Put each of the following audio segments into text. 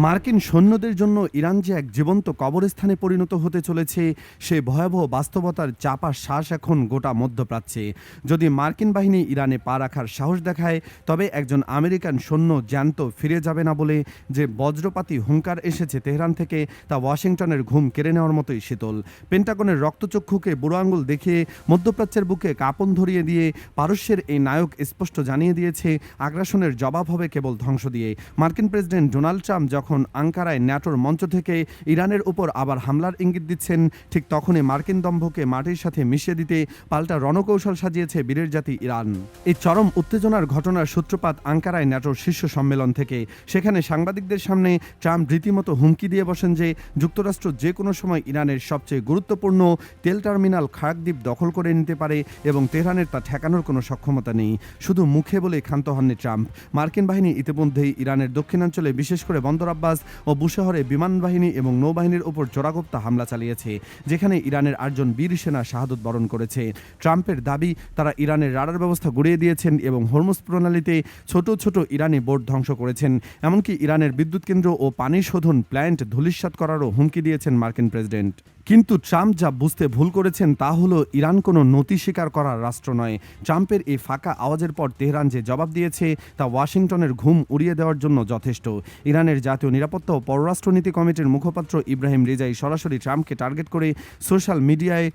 মার্কিন সৈন্যদের জন্য ইরান যে এক জীবন্ত কবরস্থানে পরিণত হতে চলেছে, সেই ভয়াবহ বাস্তবতার চাপা শ্বাস এখন গোটা মধ্যপ্রাচ্যে। যদি মার্কিন বাহিনী ইরানে পা রাখার সাহস দেখায়, তবে একজন আমেরিকান সৈন্য জ্যান্ত ফিরে যাবে না বলে যে বজ্রপাতী হুঙ্কার এসেছে তেহরান থেকে, তা ওয়াশিংটনের ঘুম কেড়ে নেওয়ার মতোই শীতল। পেন্টাগনের রক্তচক্ষুকে বুড়ো আঙুল দেখিয়ে মধ্যপ্রাচ্যের বুকে কাঁপন ধরিয়ে দিয়ে পারস্যের এই নায়ক স্পষ্ট জানিয়ে দিয়েছে, আগ্রাসনের জবাব হবে কেবল ধ্বংস দিয়ে। মার্কিন প্রেসিডেন্ট ডোনাল্ড ট্রাম্প যখন আঙ্কারায় ন্যাটোর মঞ্চ থেকে ইরানের উপর আবার হামলার ইঙ্গিত দিচ্ছেন, ঠিক তখনই মার্কিন দম্ভকে মাটির সাথে মিশিয়ে দিতে পাল্টা রণকৌশল সাজিয়েছে বীরের জাতি ইরান। এই চরম উত্তেজনার ঘটনার সূত্রপাত আঙ্কারায় ন্যাটোর শীর্ষ সম্মেলন থেকে। সেখানে সাংবাদিকদের সামনে ট্রাম্প রীতিমতো হুমকি দিয়ে বসেন যে যুক্তরাষ্ট্র যে কোনো সময় ইরানের সবচেয়ে গুরুত্বপূর্ণ তেল টার্মিনাল খারাকদ্বীপ দখল করে নিতে পারে এবং তেহরানের তা ঠেকানোর কোনো সক্ষমতা নেই। শুধু মুখে বলে ক্ষান্ত হননি ট্রাম্প। মার্কিন বাহিনী ইতিমধ্যেই ইরানের দক্ষিণাঞ্চলে, বিশেষ করে বন্দর আব্বাস ও বুশাহরে বিমান বাহিনী এবং নৌবাহিনীর উপর চোরাগোপ্তা হামলা চালিয়েছে, যেখানে ইরানের 8 জন বীর সেনা শাহাদত বরণ করেছে। ট্রাম্পের দাবি, তারা ইরানের রাডার ব্যবস্থা গুড়িয়ে দিয়েছেন এবং হরমুজ প্রণালীতে ছোট ছোট ইরানি বোট ধ্বংস করেছেন। এমনকি ইরানের বিদ্যুৎ কেন্দ্র ও পানি শোধন প্ল্যান্ট ধূলিসাৎ করারও হুমকি দিয়েছেন মার্কিন প্রেসিডেন্ট। কিন্তু ট্রাম্প যা বুঝতে ভুল করেছেন তা হলো, ইরান কোনো নতি স্বীকার করার রাষ্ট্র নয়। ট্রাম্পের এই ফাঁকা আওয়াজের পর তেহরান যে জবাব দিয়েছে, তা ওয়াশিংটনের ঘুম উড়িয়ে দেওয়ার জন্য যথেষ্ট। ইরানের জাতীয় নিরাপত্তা ও পররাষ্ট্রনীতি কমিটির মুখপাত্র ইব্রাহিম রেজাই সরাসরি ট্রাম্পকে টার্গেট করে সোশ্যাল মিডিয়ায়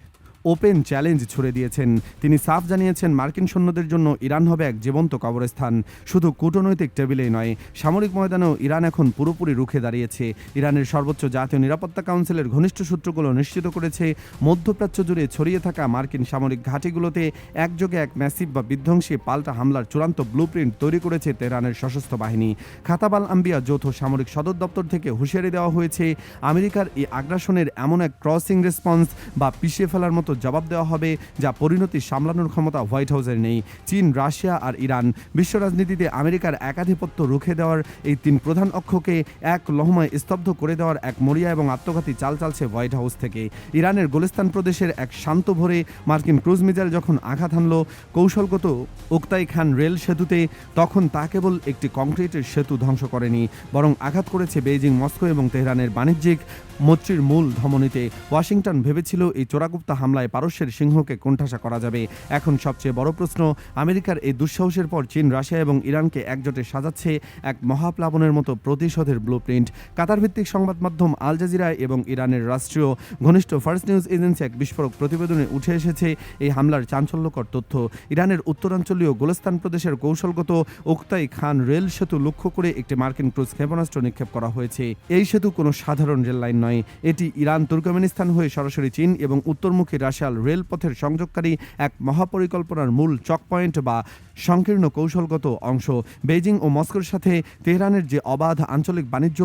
ওপেন চ্যালেঞ্জ ছুড়ে দিয়েছেন। তিনি সাফ জানিয়েছেন, মার্কিন সৈন্যদের জন্য ইরান হবে এক জীবন্ত কবরস্থান। শুধু কূটনৈতিক টেবিলেই নয়, সামরিক ময়দানেও ইরান এখন পুরোপুরি রুখে দাঁড়িয়েছে। ইরানের সর্বোচ্চ জাতীয় নিরাপত্তা কাউন্সিলের ঘনিষ্ঠ সূত্রগুলো নিশ্চিত করেছে, মধ্যপ্রাচ্য জুড়ে ছড়িয়ে থাকা মার্কিন সামরিক ঘাঁটিগুলোতে একযোগে এক ম্যাসিভ বা বিধ্বংসী পাল্টা হামলার চূড়ান্ত ব্লুপ্রিন্ট তৈরি করেছে তেহরানের সশস্ত্র বাহিনী। খাতাবাল আম্বিয়া যৌথ সামরিক সদর দপ্তর থেকে হুঁশিয়ারি দেওয়া হয়েছে, আমেরিকার এই আগ্রাসনের এমন এক ক্রসিং রেসপন্স বা পিছিয়ে ফেলার মতো জবাব দেওয়া হবে, যা পরিণতি সামলানোর ক্ষমতা হোয়াইট হাউসের নেই। চীন, রাশিয়া আর ইরান বিশ্ব রাজনীতিতে আমেরিকার একাধিপত্য রুখে দেওয়ার এই 3 প্রধান অক্ষকে এক লহমায় স্তব্ধ করে দেওয়ার এক মরিয়া এবং আত্মঘাতী চাল চালছে হোয়াইট হাউস থেকে। ইরানের গোলিস্তান প্রদেশের এক শান্ত ভোরে মার্কিন ক্রুজ মিসাইল যখন আঘাত হানল কৌশলগত ওক্তাই খান রেল সেতুতে, তখন তা কেবল একটি কংক্রিটের সেতু ধ্বংস করেনি, বরং আঘাত করেছে বেইজিং, মস্কো এবং তেহরানের বাণিজ্যিক মৈত্রীর মূল ধমনীতে। ওয়াশিংটন ভেবেছিল এই চোরাগুপ্তা হামলায় পারস্যের সিংহকে কোণঠাসা করা যাবে। এখন সবচেয়ে বড় প্রশ্ন, আমেরিকার এই দুঃসাহসের পর চীন, রাশিয়া এবং ইরানকে একজোটে সাজাচ্ছে এক মহাপ্লাবনের মতো প্রতিশোধের ব্লুপ্রিন্ট। কাতার ভিত্তিক সংবাদ মাধ্যম আল জাজিরা এবং ইরানের রাষ্ট্রীয় ঘনিষ্ঠ ফার্স্ট নিউজ এজেন্সি এক বিস্ফোরক প্রতিবেদনে উঠে এসেছে এই হামলার চাঞ্চল্যকর তথ্য। ইরানের উত্তরাঞ্চলীয় গোলস্তান প্রদেশের কৌশলগত ওক্তাই খান রেল সেতু লক্ষ্য করে একটি মার্কিন ক্রুজ ক্ষেপণাস্ত্র নিক্ষেপ করা হয়েছে। এই সেতু কোনো সাধারণ রেল লাইন নয়, এটি ইরান, তুর্কমেনিস্তান হয়ে সরাসরি চীন এবং উত্তরমুখী রাশিয়ার রেলপথের সংযোগকারী এক মহাপরিকল্পনার মূল চক পয়েন্ট বা সংকীর্ণ কৌশলগত অংশ। বেইজিং ও মস্কোর সাথে তেহরানের যে অবাধ আঞ্চলিক বাণিজ্য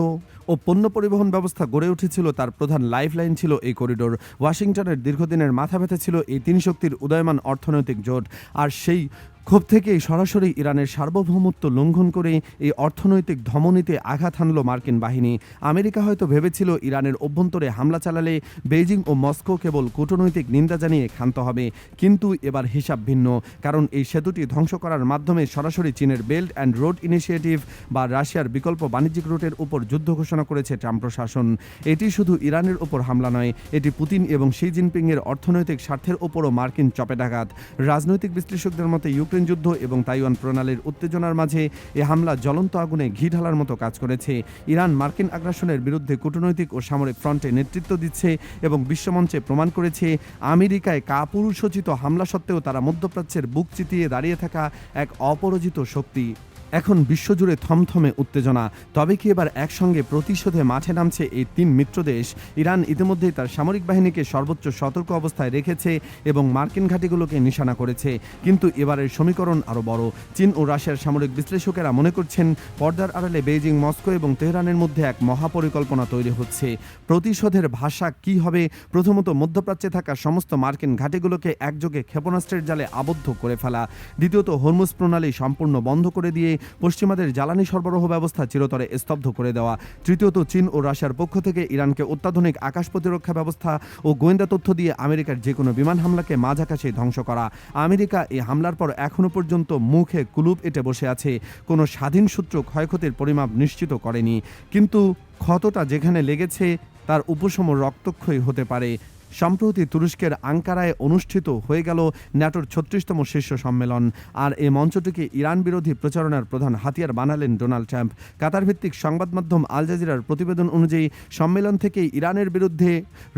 ও পণ্য পরিবহন ব্যবস্থা গড়ে উঠেছিল, তার প্রধান লাইফলাইন ছিল এই করিডোর। ওয়াশিংটনের দীর্ঘদিনের মাথা ব্যথা ছিল এই 3 শক্তির উদয়মান অর্থনৈতিক জোট, আর সেই ক্ষোভ থেকেই সরাসরি ইরানের সার্বভৌমত্ব লঙ্ঘন করে এই অর্থনৈতিক ধমনীতে আঘাত হানল মার্কিন বাহিনী। আমেরিকা হয়তো ভেবেছিল, ইরানের অভ্যন্তরে হামলা চালালে বেইজিং ও মস্কো কেবল কূটনৈতিক নিন্দা জানিয়ে ক্ষান্ত হবে, কিন্তু এবার হিসাব ভিন্ন। কারণ এই সেতুটি ধ্বংস করার মাধ্যমে সরাসরি চীনের বেল্ট অ্যান্ড রোড ইনিশিয়েটিভ বা রাশিয়ার বিকল্প বাণিজ্যিক রুটের উপর যুদ্ধ ঘোষণা করেছে ট্রাম্প প্রশাসন। এটি শুধু ইরানের উপর হামলা নয়, এটি পুতিন এবং শি জিনপিংয়ের অর্থনৈতিক স্বার্থের উপরও মার্কিন চপেটাঘাত। রাজনৈতিক বিশ্লেষকদের মতে ইউক্রেন যুদ্ধ এবং তাইওয়ান প্রণালীর উত্তেজনার মাঝে এ হামলা জ্বলন্ত আগুনে ঘি ঢালার মতো কাজ করেছে। ইরান মার্কিন আগ্রাসনের বিরুদ্ধে কূটনৈতিক ও সামরিক ফ্রন্টে নেতৃত্ব দিচ্ছে এবং বিশ্বমঞ্চে প্রমাণ করেছে, আমেরিকায় কাপুরুষোচিত হামলা সত্ত্বেও তারা মধ্যপ্রাচ্যের বুক চিতিয়ে দাঁড়িয়ে থাকা এক অপরাজিত শক্তি। এখন বিশ্বজুড়ে থমথমে উত্তেজনা। তবে কি এবার একসঙ্গে প্রতিশোধে মাঠে নামছে এই 3 মিত্রদেশ? ইরান ইতিমধ্যেই তার সামরিক বাহিনীকে সর্বোচ্চ সতর্ক অবস্থায় রেখেছে এবং মার্কিন ঘাঁটিগুলোকে নিশানা করেছে, কিন্তু এবারের সমীকরণ আরও বড়। চীন ও রাশিয়ার সামরিক বিশ্লেষকেরা মনে করছেন, পর্দার আড়ালে বেইজিং, মস্কো এবং তেহরানের মধ্যে এক মহাপরিকল্পনা তৈরি হচ্ছে। প্রতিশোধের ভাষা কি হবে? প্রথমত, মধ্যপ্রাচ্যে থাকা সমস্ত মার্কিন ঘাঁটিগুলোকে একযোগে ক্ষেপণাস্ত্রের জালে আবদ্ধ করে ফেলা। দ্বিতীয়ত, হরমুজ প্রণালী সম্পূর্ণ বন্ধ করে দিয়ে পশ্চিমাদের জ্বালানি সরবরাহ ব্যবস্থা চিরতরে স্তব্ধ করে দেওয়া। তৃতীয়ত, চীন ও রাশিয়ার পক্ষ থেকে ইরানকে অত্যাধুনিক আকাশ প্রতিরক্ষা ব্যবস্থা ও গোয়েন্দা তথ্য দিয়ে আমেরিকার যে কোনো বিমান হামলাকে মাঝ আকাশে ধ্বংস করা। আমেরিকা এই হামলার পর এখনও পর্যন্ত মুখে কুলুপ এঁটে বসে আছে, কোনো স্বাধীন সূত্র ক্ষয়ক্ষতির পরিমাপ নিশ্চিত করেনি। কিন্তু ক্ষতটা যেখানে লেগেছে তার উপশম রক্তক্ষয়ী হতে পারে। সম্প্রতি তুরস্কের আঙ্কারায় অনুষ্ঠিত হয়ে গেল ন্যাটোর ৩৬তম শীর্ষ সম্মেলন, আর এই মঞ্চটিকে ইরান বিরোধী প্রচারণার প্রধান হাতিয়ার বানালেন ডোনাল্ড ট্রাম্প। কাতার ভিত্তিক সংবাদ মাধ্যম আল জাজিরার প্রতিবেদন অনুযায়ী সম্মেলন থেকে ইরানের বিরুদ্ধে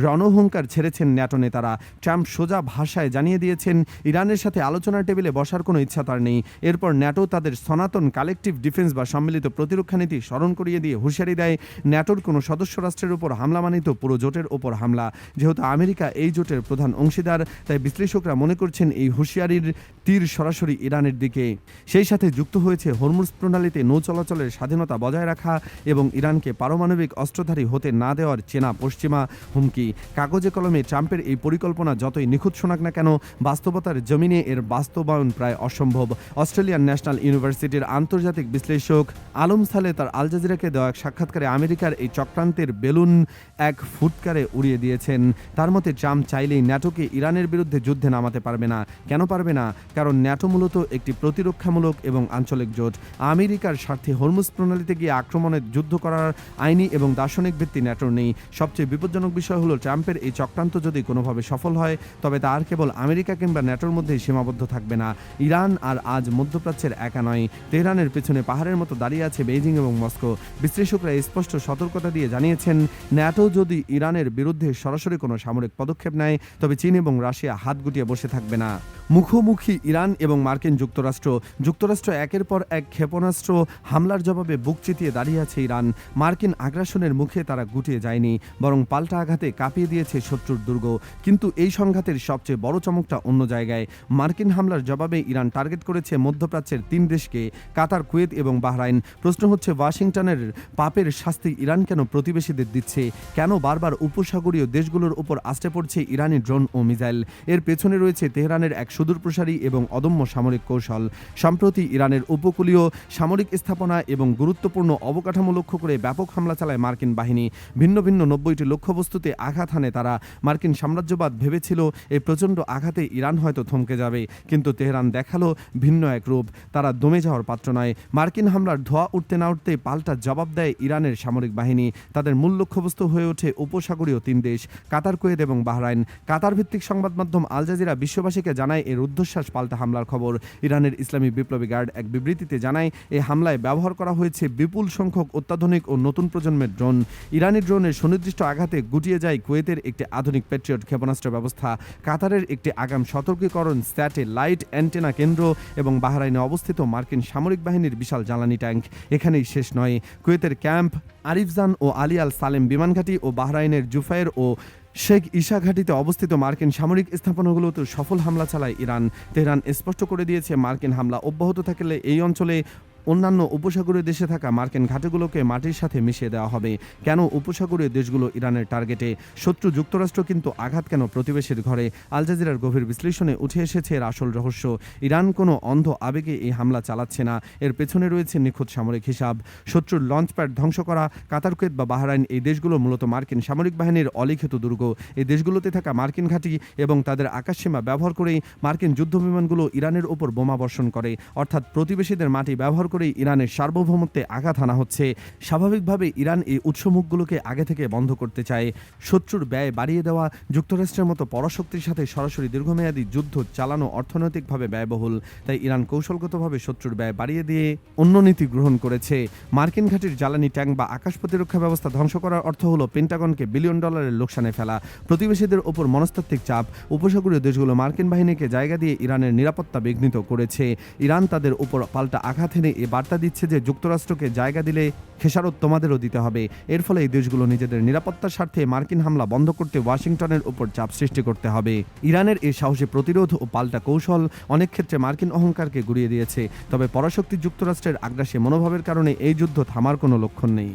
রণহুঙ্কার ছেড়েছেন ন্যাটো নেতারা। ট্রাম্প সোজা ভাষায় জানিয়ে দিয়েছেন ইরানের সাথে আলোচনার টেবিলে বসার কোনো ইচ্ছা তার নেই। এরপর ন্যাটো তাদের সনাতন কালেকটিভ ডিফেন্স বা সম্মিলিত প্রতিরক্ষা নীতি স্মরণ করিয়ে দিয়ে হুঁশিয়ারি দেয়, ন্যাটোর কোনো সদস্য রাষ্ট্রের উপর হামলা মানেই তো পুরো জোটের ওপর হামলা। যেহেতু আমেরিকা এই জোটের প্রধান অংশীদার, তাই বিশ্লেষকরা মনে করছেন এই হুঁশিয়ারির তীর সরাসরি ইরানের দিকে। সেই সাথে যুক্ত হয়েছে হরমুজ প্রণালীতে নৌ চলাচলের স্বাধীনতা বজায় রাখা এবং ইরানকে পারমাণবিক অস্ত্রধারী হতে না দেওয়ার চেনা পশ্চিমা হুমকি। কাগজে কলমে ট্রাম্পের এই পরিকল্পনা যতই নিখুঁত শোনাক না কেন, বাস্তবতার জমিনে এর বাস্তবায়ন প্রায় অসম্ভব। অস্ট্রেলিয়ান ন্যাশনাল ইউনিভার্সিটির আন্তর্জাতিক বিশ্লেষক আলম সালে তার আল জাজিরাকে দেওয়া এক সাক্ষাৎকারে আমেরিকার এই চক্রান্তের বেলুন এক ফুটকারে উড়িয়ে দিয়েছেন। তার মতে ট্রাম্প চাইলেই ন্যাটোকে ইরানের বিরুদ্ধে যুদ্ধে নামাতে পারবে না। কেন পারবে না? কারণ ন্যাটো মূলত একটি প্রতিরক্ষামূলক এবং আঞ্চলিক জোট। আমেরিকার স্বার্থে হরমুজ প্রণালীতে গিয়ে আক্রমণের যুদ্ধ করার আইনি এবং দার্শনিক ভিত্তি ন্যাটোর নেই। সবচেয়ে বিপজ্জনক বিষয় হলো ট্রাম্পের এই চক্রান্ত যদি কোনোভাবে সফল হয়, তবে তা আর কেবল আমেরিকা কিংবা ন্যাটোর মধ্যেই সীমাবদ্ধ থাকবে না। ইরান আর আজ মধ্যপ্রাচ্যের একা নয়, তেহরানের পেছনে পাহাড়ের মতো দাঁড়িয়ে আছে বেইজিং এবং মস্কো। বিশ্লেষকরা স্পষ্ট সতর্কতা দিয়ে জানিয়েছেন, ন্যাটো যদি ইরানের বিরুদ্ধে সরাসরি কোনো সামরিক পদক্ষেপ নেয়, তবে চীন এবং রাশিয়া হাত গুটিয়ে বসে থাকবে না। মুখোমুখি ইরান এবং মার্কিন যুক্তরাষ্ট্র একের পর এক ক্ষেপণাস্ত্র হামলার জবাবে বুক চিতিয়ে দাঁড়িয়ে আছে ইরান। মার্কিন আগ্রাসনের মুখে তারা গুটিয়ে যায়নি, বরং পাল্টা আঘাতে কাঁপিয়ে দিয়েছে শত্রুর দুর্গ। কিন্তু এই সংঘাতের সবচেয়ে বড় চমকটা অন্য জায়গায়। মার্কিন হামলার জবাবে ইরান টার্গেট করেছে মধ্যপ্রাচ্যের ৩ দেশকে, কাতার, কুয়েত এবং বাহরাইন। প্রশ্ন হচ্ছে, ওয়াশিংটনের পাপের শাস্তি ইরান কেন প্রতিবেশীদের দিচ্ছে? কেন বারবার উপসাগরীয় দেশগুলোর উপর আসতে পড়ছে ইরানি ড্রোন ও মিসাইল? এর পেছনে রয়েছে তেহরানের এক সুদূরপ্রসারী এবং অদম্য সামরিক কৌশল। সম্প্রতি ইরানের উপকূলীয় সামরিক স্থাপনা এবং গুরুত্বপূর্ণ অবকাঠামো লক্ষ্য করে ব্যাপক হামলা চালায় মার্কিন বাহিনী। ভিন্ন ভিন্ন ৯০টি লক্ষ্যবস্তুতে আঘাত হানে তারা। মার্কিন সাম্রাজ্যবাদ ভেবেছিল এই প্রচণ্ড আঘাতে ইরান হয়তো থমকে যাবে, কিন্তু তেহরান দেখালো ভিন্ন এক রূপ। তারা দমে যাওয়ার পাত্র নয়। মার্কিন হামলার ধোঁয়া উঠতে না উঠতে পাল্টা জবাব দেয় ইরানের সামরিক বাহিনী। তাদের মূল লক্ষ্যবস্তু হয়ে ওঠে উপসাগরীয় ৩ দেশ, কাতার, কুয়েত এবং বাহরাইন। কাতার ভিত্তিক সংবাদ মাধ্যম আল জাজিরা বিশ্ববাসীকে জানায় এর রুদ্ধশ্বাস পাল্টা হামলার খবর। ইরানের ইসলামী বিপ্লবী গার্ড এক বিবৃতিতে জানায়, এই হামলায় ব্যবহার করা হয়েছে বিপুল সংখ্যক অত্যাধুনিক ও নতুন প্রজন্মের ড্রোন। ইরানি ড্রোনের সুনির্দিষ্ট আঘাতে গুটিয়ে যায় কুয়েতের একটি আধুনিক প্যাট্রিয়ট ক্ষেপণাস্ত্র ব্যবস্থা, কাতারের একটি আগাম সতর্কীকরণ স্যাটেলাইট অ্যান্টেনা কেন্দ্র এবং বাহরাইনে অবস্থিত মার্কিন সামরিক বাহিনীর বিশাল জ্বালানি ট্যাঙ্ক। এখানেই শেষ নয়, কুয়েতের ক্যাম্প আরিফজান ও আলী আল সালেম বিমানঘাঁটি ও বাহরাইনের জুফায়ের ও শেখ ঈশা ঘাঁটিতে অবস্থিত মার্কিন সামরিক স্থাপনাগুলোতে সফল হামলা চালায় ইরান। তেহরান স্পষ্ট করে দিয়েছে, মার্কিন হামলা অব্যাহত থাকলে এই অঞ্চলে অন্যান্য উপসাগরীয় দেশে থাকা মার্কিন ঘাঁটিগুলোকে মাটির সাথে মিশিয়ে দেওয়া হবে। কেন উপসাগরীয় দেশগুলো ইরানের টার্গেটে? শত্রু যুক্তরাষ্ট্র, কিন্তু আঘাত কেন প্রতিবেশীর ঘরে? আল জাজিরার গভীর বিশ্লেষণে উঠে এসেছে এর আসল রহস্য। ইরান কোনো অন্ধ আবেগে এই হামলা চালাচ্ছে না, এর পেছনে রয়েছে নিখুঁত সামরিক হিসাব। শত্রুর লঞ্চ প্যাড ধ্বংস করা। কাতার, কুয়েত বা বাহরাইন এই দেশগুলো মূলত মার্কিন সামরিক বাহিনীর অলিখিত দুর্গ। এই দেশগুলোতে থাকা মার্কিন ঘাঁটি এবং তাদের আকাশসীমা ব্যবহার করেই মার্কিন যুদ্ধবিমানগুলো ইরানের ওপর বোমা বর্ষণ করে। অর্থাৎ প্রতিবেশীদের মাটি ব্যবহার করেই ইরানের সার্বভৌমত্বে আঘাত হানা হচ্ছে। স্বাভাবিকভাবে ইরান এই উৎসমুখগুলোকে আগে থেকে বন্ধ করতে চায়। শত্রুর ব্যয় বাড়িয়ে দেওয়া। যুক্তরাষ্ট্রের মতো পরাশক্তির সাথে সরাসরি দীর্ঘমেয়াদী যুদ্ধ চালানো অর্থনৈতিকভাবে ব্যয়বহুল, তাই ইরান কৌশলগতভাবে শত্রুর ব্যয় বাড়িয়ে দিয়ে অন্য নীতি গ্রহণ করেছে। মার্কিন ঘাঁটির জ্বালানি ট্যাঙ্ক বা আকাশ প্রতিরক্ষা ব্যবস্থা ধ্বংস করার অর্থ হলো পেন্টাগনকে বিলিয়ন ডলারের লোকসানে ফেলা। প্রতিবেশীদের ওপর মনস্তাত্ত্বিক চাপ। উপসাগরীয় দেশগুলো মার্কিন বাহিনীকে জায়গা দিয়ে ইরানের নিরাপত্তা বিঘ্নিত করেছে। ইরান তাদের উপর পাল্টা আঘাত এনে এ বার্তা দিচ্ছে যে যুক্তরাষ্ট্রকে জায়গা দিলে খেসারত তোমাদেরও দিতে হবে। এর ফলে এই দেশগুলো নিজেদের নিরাপত্তার স্বার্থে মার্কিন হামলা বন্ধ করতে ওয়াশিংটনের উপর চাপ সৃষ্টি করতে হবে। ইরানের এই সাহসী প্রতিরোধ ও পাল্টা কৌশল অনেক ক্ষেত্রে মার্কিন অহংকারকে গুড়িয়ে দিয়েছে। তবে পরাশক্তি যুক্তরাষ্ট্রের আগ্রাসী মনোভাবের কারণে এই যুদ্ধ থামার কোনো লক্ষণ নেই।